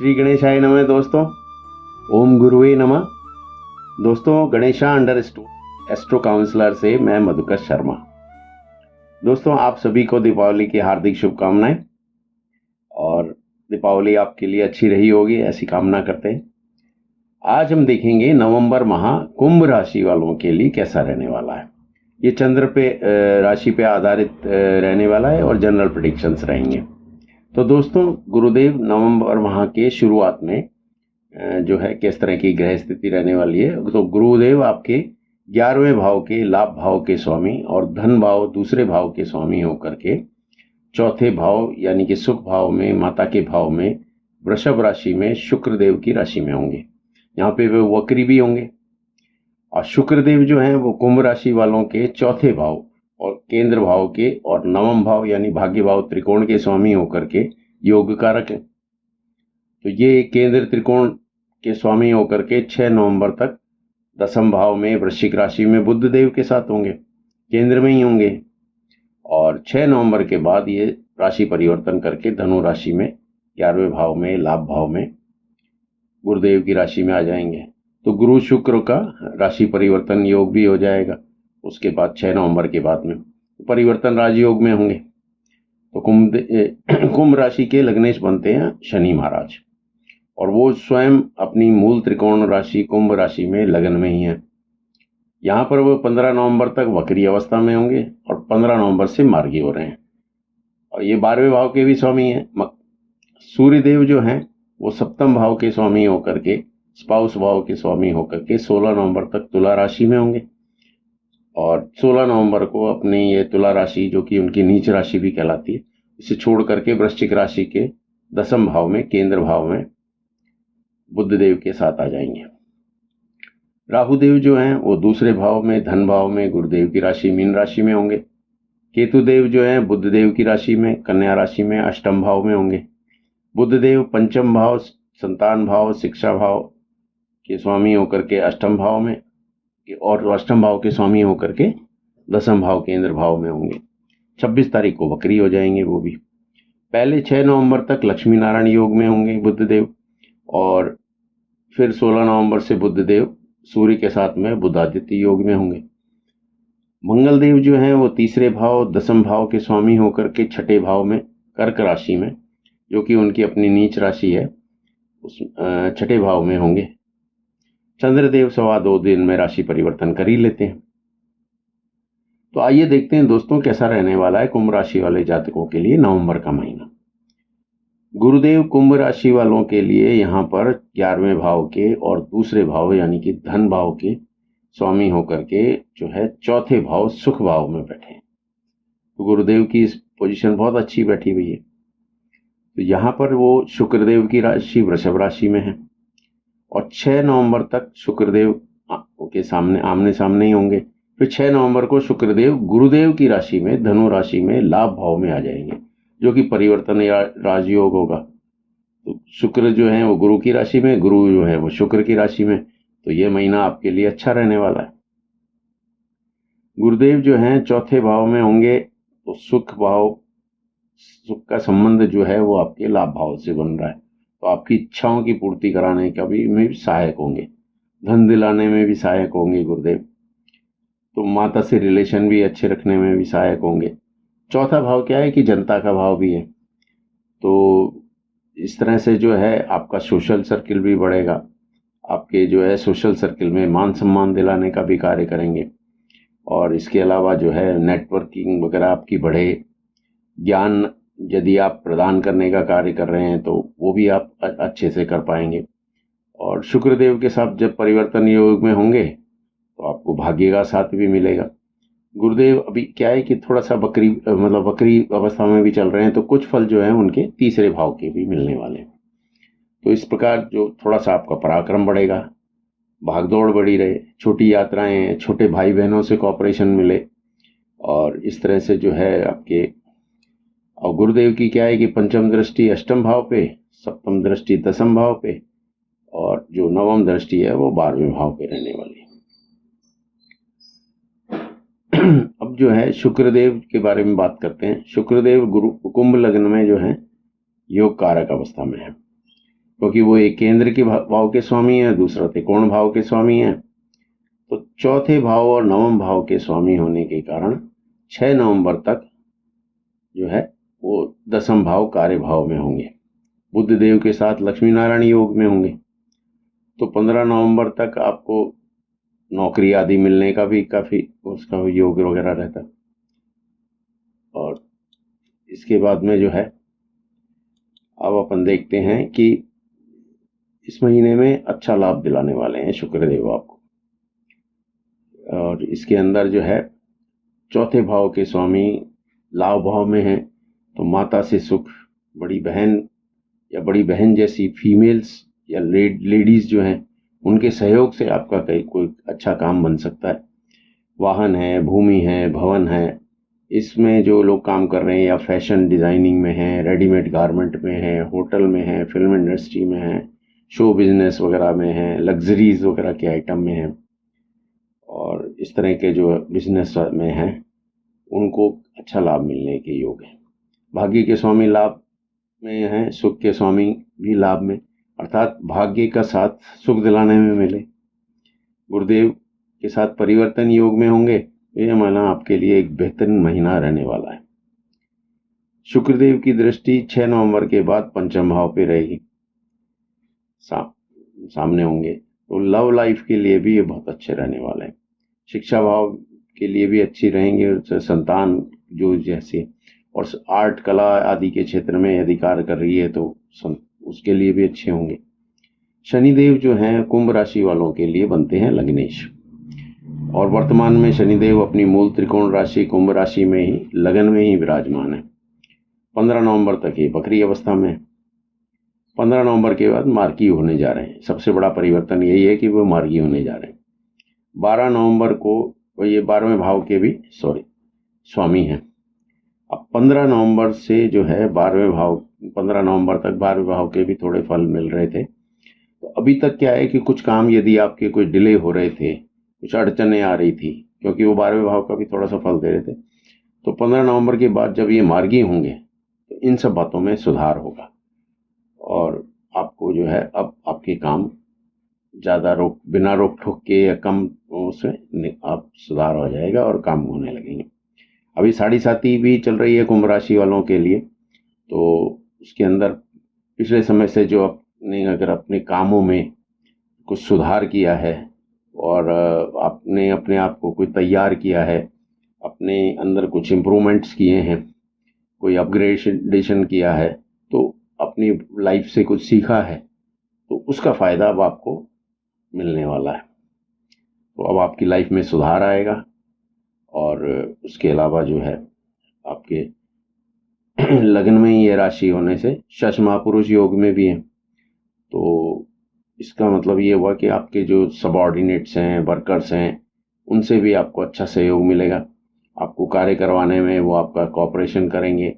श्री गणेशाय नमः। दोस्तों, ओम गुरुवे नमः। दोस्तों, गणेशा अंडरस्टूड एस्ट्रो काउंसलर से मैं मधुकर शर्मा। दोस्तों, आप सभी को दीपावली की हार्दिक शुभकामनाएं और दीपावली आपके लिए अच्छी रही होगी, ऐसी कामना करते हैं। आज हम देखेंगे नवंबर माह कुंभ राशि वालों के लिए कैसा रहने वाला है। ये चंद्र पे राशि पे आधारित रहने वाला है और जनरल प्रेडिक्शंस रहेंगे। तो दोस्तों, गुरुदेव नवंबर माह के शुरुआत में जो है किस तरह की ग्रह स्थिति रहने वाली है। तो गुरुदेव आपके 11वें भाव के लाभ भाव के स्वामी और धन भाव दूसरे भाव के स्वामी होकर के चौथे भाव यानी कि सुख भाव में, माता के भाव में, वृषभ राशि में शुक्रदेव की राशि में होंगे। यहाँ पे वे वक्री भी होंगे। और शुक्रदेव जो हैं वो कुंभ राशि वालों के चौथे भाव और केंद्र भाव के और नवम भाव यानी भाग्य भाव त्रिकोण के स्वामी होकर के योग कारक है। तो ये केंद्र त्रिकोण के स्वामी होकर के 6 नवंबर तक दसम भाव में वृश्चिक राशि में बुध देव के साथ होंगे, केंद्र में ही होंगे। और 6 नवंबर के बाद ये राशि परिवर्तन करके धनु राशि में 11वें भाव में लाभ भाव में गुरुदेव की राशि में आ जाएंगे। तो गुरु शुक्र का राशि परिवर्तन योग भी हो जाएगा उसके बाद 6 नवंबर के बाद में परिवर्तन राजयोग में होंगे। तो कुंभ राशि के लग्नेश बनते हैं शनि महाराज और वो स्वयं अपनी मूल त्रिकोण राशि कुंभ राशि में लगन में ही है। यहाँ पर वो 15 नवंबर तक वक्री अवस्था में होंगे और 15 नवंबर से मार्गी हो रहे हैं। और ये 12वें भाव के भी स्वामी हैं। सूर्यदेव जो हैं वो सप्तम भाव के स्वामी होकर के स्पाउस भाव के स्वामी होकर के 16 नवंबर तक तुला राशि में होंगे और 16 नवंबर को अपनी ये तुला राशि जो कि उनकी नीच राशि भी कहलाती है, इसे छोड़ करके वृश्चिक राशि के दसम भाव में केंद्र भाव में बुध देव के साथ आ जाएंगे। राहुदेव जो हैं वो दूसरे भाव में धन भाव में गुरुदेव की राशि मीन राशि में होंगे। केतुदेव जो हैं बुध देव की राशि में कन्या राशि में अष्टम भाव में होंगे। बुध देव पंचम भाव संतान भाव शिक्षा भाव के स्वामी होकर के अष्टम भाव में और अष्टम भाव के स्वामी होकर के दसम भाव केंद्र भाव में होंगे। 26 तारीख को वक्री हो जाएंगे वो भी। पहले 6 नवंबर तक लक्ष्मी नारायण योग में होंगे बुध देव और फिर 16 नवंबर से बुध देव सूर्य के साथ में बुधादित्य योग में होंगे। मंगल देव जो हैं वो तीसरे भाव दसम भाव के स्वामी होकर के छठे भाव में कर्क राशि में, जो कि उनकी अपनी नीच राशि है, उस छठे भाव में होंगे। चंद्रदेव 2.25 दिन में राशि परिवर्तन कर ही लेते हैं। तो आइए देखते हैं दोस्तों कैसा रहने वाला है कुंभ राशि वाले जातकों के लिए नवंबर का महीना। गुरुदेव कुंभ राशि वालों के लिए यहाँ पर 11वें भाव के और दूसरे भाव यानी कि धन भाव के स्वामी होकर के जो है चौथे भाव सुख भाव में बैठे हैं। तो गुरुदेव की इस पोजीशन बहुत अच्छी बैठी हुई है। तो यहाँ पर वो शुक्रदेव की राशि वृषभ राशि में है और 6 नवंबर तक शुक्रदेव के सामने आमने सामने ही होंगे। फिर 6 नवंबर को शुक्रदेव गुरुदेव की राशि में धनु राशि में लाभ भाव में आ जाएंगे, जो कि परिवर्तन या राजयोग होगा। तो शुक्र जो है वो गुरु की राशि में, गुरु जो है वो शुक्र की राशि में। तो ये महीना आपके लिए अच्छा रहने वाला है। गुरुदेव जो है चौथे भाव में होंगे तो सुख का संबंध जो है वो आपके लाभ भाव से बन रहा है। तो आपकी इच्छाओं की पूर्ति कराने का भी में भी सहायक होंगे, धन दिलाने में भी सहायक होंगे गुरुदेव। तो माता से रिलेशन भी अच्छे रखने में भी सहायक होंगे। चौथा भाव क्या है कि जनता का भाव भी है। तो इस तरह से जो है आपका सोशल सर्किल भी बढ़ेगा। आपके जो है सोशल सर्किल में मान सम्मान दिलाने का भी कार्य करेंगे और इसके अलावा जो है नेटवर्किंग वगैरह आपकी बढ़े। ज्ञान यदि आप प्रदान करने का कार्य कर रहे हैं तो वो भी आप अच्छे से कर पाएंगे। और शुक्रदेव के साथ जब परिवर्तन योग में होंगे तो आपको भाग्य का साथ भी मिलेगा। गुरुदेव अभी क्या है कि थोड़ा सा वक्री अवस्था में भी चल रहे हैं, तो कुछ फल जो है उनके तीसरे भाव के भी मिलने वाले हैं। तो इस प्रकार जो थोड़ा सा आपका पराक्रम बढ़ेगा, भागदौड़ बढ़ी रहे, छोटी यात्राएं, छोटे भाई बहनों से कॉपरेशन मिले और इस तरह से जो है आपके। और गुरुदेव की क्या है कि पंचम दृष्टि अष्टम भाव पे, सप्तम दृष्टि दसम भाव पे और जो नवम दृष्टि है वो 12वें भाव पे रहने वाली है। अब जो है शुक्रदेव के बारे में बात करते हैं। शुक्रदेव गुरु कुंभ लग्न में जो है योग कारक अवस्था में है। क्योंकि वो एक केंद्र के भाव के स्वामी है, दूसरा त्रिकोण भाव के स्वामी है। तो चौथे भाव और नवम भाव के स्वामी होने के कारण 6 नवंबर तक जो है वो दसम भाव कार्य भाव में होंगे। बुध देव के साथ लक्ष्मी नारायण योग में होंगे। तो 15 नवंबर तक आपको नौकरी आदि मिलने का भी काफी उसका योग वगैरह रहता है। और इसके बाद में जो है अब अपन देखते हैं कि इस महीने में अच्छा लाभ दिलाने वाले हैं शुक्रदेव आपको। और इसके अंदर जो है चौथे भाव के स्वामी लाभ भाव में हैं, तो माता से सुख, बड़ी बहन या बड़ी बहन जैसी फीमेल्स या लेडीज जो हैं उनके सहयोग से आपका कोई अच्छा काम बन सकता है। वाहन है, भूमि है, भवन है, इसमें जो लोग काम कर रहे हैं या फैशन डिजाइनिंग में हैं, रेडीमेड गारमेंट में हैं, होटल में हैं, फिल्म इंडस्ट्री में हैं, शो बिजनेस वगैरह में हैं, लग्जरीज वगैरह के आइटम में हैं, और इस तरह के जो बिजनेस में हैं उनको अच्छा लाभ मिलने के योग है। भाग्य के स्वामी लाभ में हैं, सुख के स्वामी भी लाभ में, अर्थात भाग्य का साथ सुख दिलाने में मिले। गुरुदेव के साथ परिवर्तन योग में होंगे। यह महीना आपके लिए एक बेहतरीन महीना रहने वाला है। शुक्रदेव की दृष्टि 6 नवंबर के बाद पंचम भाव पे रहेगी, सामने होंगे। तो लव लाइफ के लिए भी ये बहुत अच्छे रहने वाले हैं। शिक्षा भाव के लिए भी अच्छी रहेंगे, संतान जो जैसे, और आर्ट कला आदि के क्षेत्र में यदि कार्य कर रही है तो उसके लिए भी अच्छे होंगे। शनिदेव जो हैं कुंभ राशि वालों के लिए बनते हैं लग्नेश, और वर्तमान में शनिदेव अपनी मूल त्रिकोण राशि कुंभ राशि में ही लगन में ही विराजमान है। 15 नवंबर तक ये बकरी अवस्था में है। 15 नवंबर के बाद मार्गी होने जा रहे हैं। सबसे बड़ा परिवर्तन यही है कि वो मार्गी होने जा रहे हैं। 12 नवंबर को वो ये 12वें भाव के भी स्वामी हैं। अब 15 नवंबर से जो है 15 नवंबर तक 12वें भाव के भी थोड़े फल मिल रहे थे। तो अभी तक क्या है कि कुछ काम यदि आपके कोई डिले हो रहे थे, कुछ अड़चने आ रही थी, क्योंकि वो 12वें भाव का भी थोड़ा सा फल दे रहे थे, तो 15 नवंबर के बाद जब ये मार्गी होंगे तो इन सब बातों में सुधार होगा, और आपको जो है अब आपके काम ज़्यादा बिना रोक ठोक के या कम उसमें आप सुधार हो जाएगा और काम होने लगेंगे। अभी साढ़े साती भी चल रही है कुंभ राशि वालों के लिए, तो उसके अंदर पिछले समय से जो आपने अगर अपने कामों में कुछ सुधार किया है और आपने अपने आप को कोई तैयार किया है, अपने अंदर कुछ इम्प्रूवमेंट्स किए हैं, कोई अपग्रेडेशन किया है, तो अपनी लाइफ से कुछ सीखा है, तो उसका फ़ायदा अब आपको मिलने वाला है। तो अब आपकी लाइफ में सुधार आएगा। और उसके अलावा जो है आपके लगन में ही ये राशि होने से शश महापुरुष योग में भी है, तो इसका मतलब ये हुआ कि आपके जो सबऑर्डिनेट्स हैं, वर्कर्स हैं, उनसे भी आपको अच्छा सहयोग मिलेगा। आपको कार्य करवाने में वो आपका कोऑपरेशन करेंगे।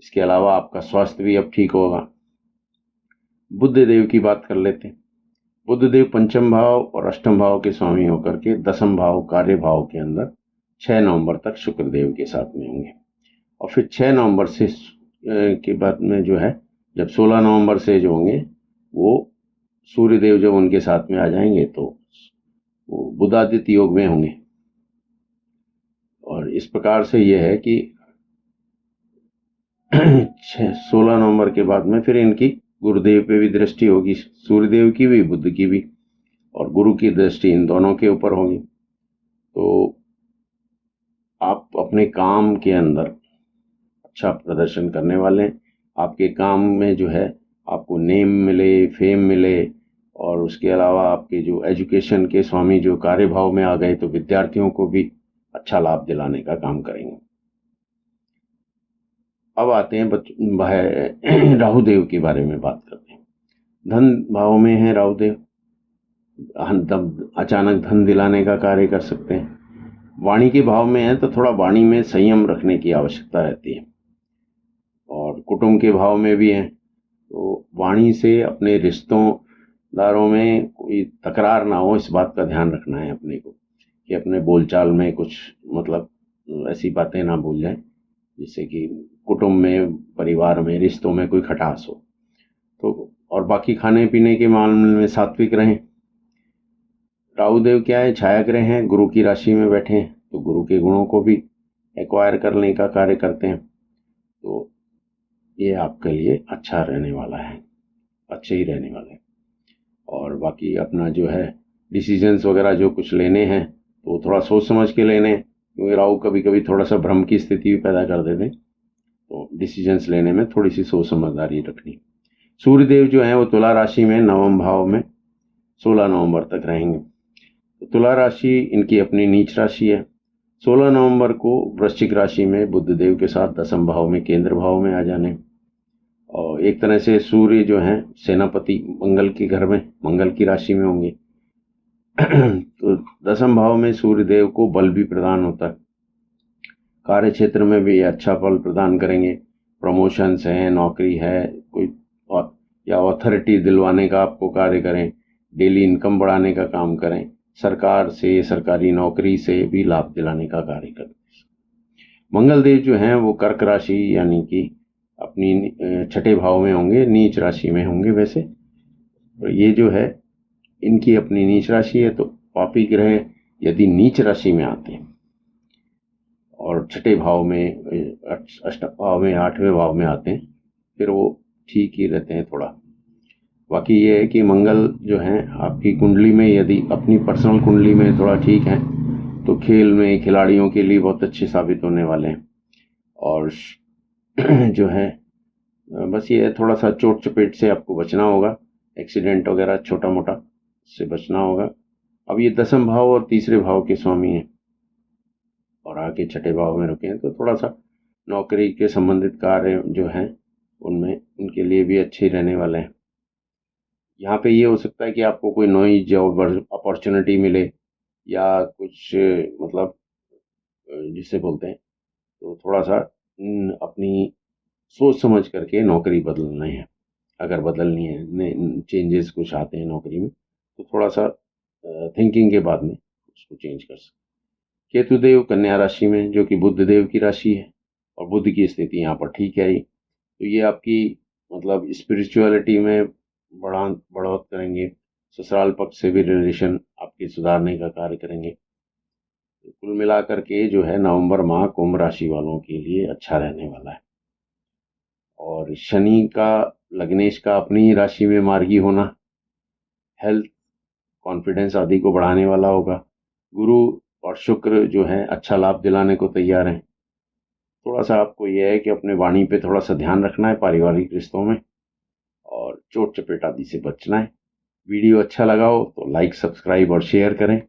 इसके अलावा आपका स्वास्थ्य भी अब ठीक होगा। बुध देव की बात कर लेते हैं। बुध देव पंचम भाव और अष्टम भाव के स्वामी होकर के दसम भाव कार्य भाव के अंदर 6 नवंबर तक शुक्रदेव के साथ में होंगे। और फिर 6 नवंबर से के बाद में जो है जब 16 नवंबर से जो होंगे वो सूर्यदेव जब उनके साथ में आ जाएंगे तो वो बुधादित्य योग में होंगे। और इस प्रकार से यह है कि 16 नवंबर के बाद में फिर इनकी गुरुदेव पे भी दृष्टि होगी, सूर्यदेव की भी, बुध की भी, और गुरु की दृष्टि इन दोनों के ऊपर होगी। तो आप अपने काम के अंदर अच्छा प्रदर्शन करने वाले हैं। आपके काम में जो है आपको नेम मिले, फेम मिले, और उसके अलावा आपके जो एजुकेशन के स्वामी जो कार्यभाव में आ गए तो विद्यार्थियों को भी अच्छा लाभ दिलाने का काम करेंगे। अब आते हैं राहु देव के बारे में बात करते हैं। धन भाव में है राहु देव, अचानक धन दिलाने का कार्य कर सकते हैं। वाणी के भाव में है तो थोड़ा वाणी में संयम रखने की आवश्यकता रहती है। और कुटुंब के भाव में भी है तो वाणी से अपने रिश्तों में कोई तकरार ना हो, इस बात का ध्यान रखना है अपने को, कि अपने बोलचाल में कुछ मतलब ऐसी बातें ना भूल जाए जिससे कि कुटुंब में, परिवार में, रिश्तों में कोई खटास हो। तो और बाकी खाने पीने के मामले में सात्विक रहें। राहु देव क्या है, छाया ग्रह हैं, गुरु की राशि में बैठे हैं, तो गुरु के गुणों को भी एक्वायर करने का कार्य करते हैं। तो ये आपके लिए अच्छा रहने वाला है, अच्छे ही रहने वाले हैं। और बाकी अपना जो है डिसीजंस वगैरह जो कुछ लेने हैं तो थोड़ा सोच समझ के लेने हैं, क्योंकि राहु कभी कभी थोड़ा सा भ्रम की स्थिति भी पैदा कर देते हैं। तो डिसीजंस लेने में थोड़ी सी सोच समझदारी रखनी। सूर्यदेव जो हैं वो तुला राशि में नवम भाव में 16 नवंबर तक रहेंगे। तो तुला राशि इनकी अपनी नीच राशि है। 16 नवंबर को वृश्चिक राशि में बुध देव के साथ दसम भाव में केंद्र भाव में आ जाने, और एक तरह से सूर्य जो हैं सेनापति मंगल के घर में, मंगल की राशि में होंगे। तो दसम भाव में सूर्य देव को बल भी प्रदान होता है, कार्य क्षेत्र में भी अच्छा फल प्रदान करेंगे। प्रमोशंस हैं, नौकरी है, कोई या अथॉरिटी दिलवाने का आपको कार्य करें, डेली इनकम बढ़ाने का काम करें, सरकार से, सरकारी नौकरी से भी लाभ दिलाने का कार्य करें। मंगल देव जो हैं वो कर्क राशि यानी कि अपनी छठे भाव में होंगे, नीच राशि में होंगे वैसे। तो ये जो है इनकी अपनी नीच राशि है, तो पापी ग्रह यदि नीच राशि में आते हैं और छठे भाव में, अष्टम भाव में, आठवें भाव में आते हैं, फिर वो ठीक ही रहते हैं थोड़ा। बाकी ये है कि मंगल जो हैं आपकी कुंडली में, यदि अपनी पर्सनल कुंडली में थोड़ा ठीक है तो खेल में खिलाड़ियों के लिए बहुत अच्छे साबित होने वाले हैं। और जो है बस ये थोड़ा सा चोट चपेट से आपको बचना होगा, एक्सीडेंट वगैरह छोटा मोटा से बचना होगा। अब ये दसम भाव और तीसरे भाव के स्वामी हैं और आगे छठे भाव में रुके हैं, तो थोड़ा सा नौकरी के संबंधित कार्य जो हैं उनमें उनके लिए भी अच्छे रहने वाले हैं। यहाँ पे ये हो सकता है कि आपको कोई नई जॉब अपॉर्चुनिटी मिले या कुछ मतलब जिसे बोलते हैं, तो थोड़ा सा अपनी सोच समझ करके नौकरी बदलना है। अगर बदलनी है, चेंजेस कुछ आते हैं नौकरी में, तो थोड़ा सा थिंकिंग के बाद में उसको चेंज कर सकते। केतुदेव कन्या राशि में, जो कि बुध देव की राशि है, और बुध की स्थिति यहाँ पर ठीक है ही, तो ये आपकी मतलब स्पिरिचुअलिटी में बढ़ोत करेंगे। ससुराल पक्ष से भी रिलेशन आपके सुधारने का कार्य करेंगे। तो कुल मिलाकर के जो है नवंबर माह कुंभ राशि वालों के लिए अच्छा रहने वाला है। और शनि का, लग्नेश का अपनी ही राशि में मार्गी होना हेल्थ, कॉन्फिडेंस आदि को बढ़ाने वाला होगा। गुरु और शुक्र जो है अच्छा लाभ दिलाने को तैयार हैं। थोड़ा सा आपको यह है कि अपने वाणी पे थोड़ा सा ध्यान रखना है पारिवारिक रिश्तों में, और चोट चपेट आदि से बचना है। वीडियो अच्छा लगा हो तो लाइक, सब्सक्राइब और शेयर करें।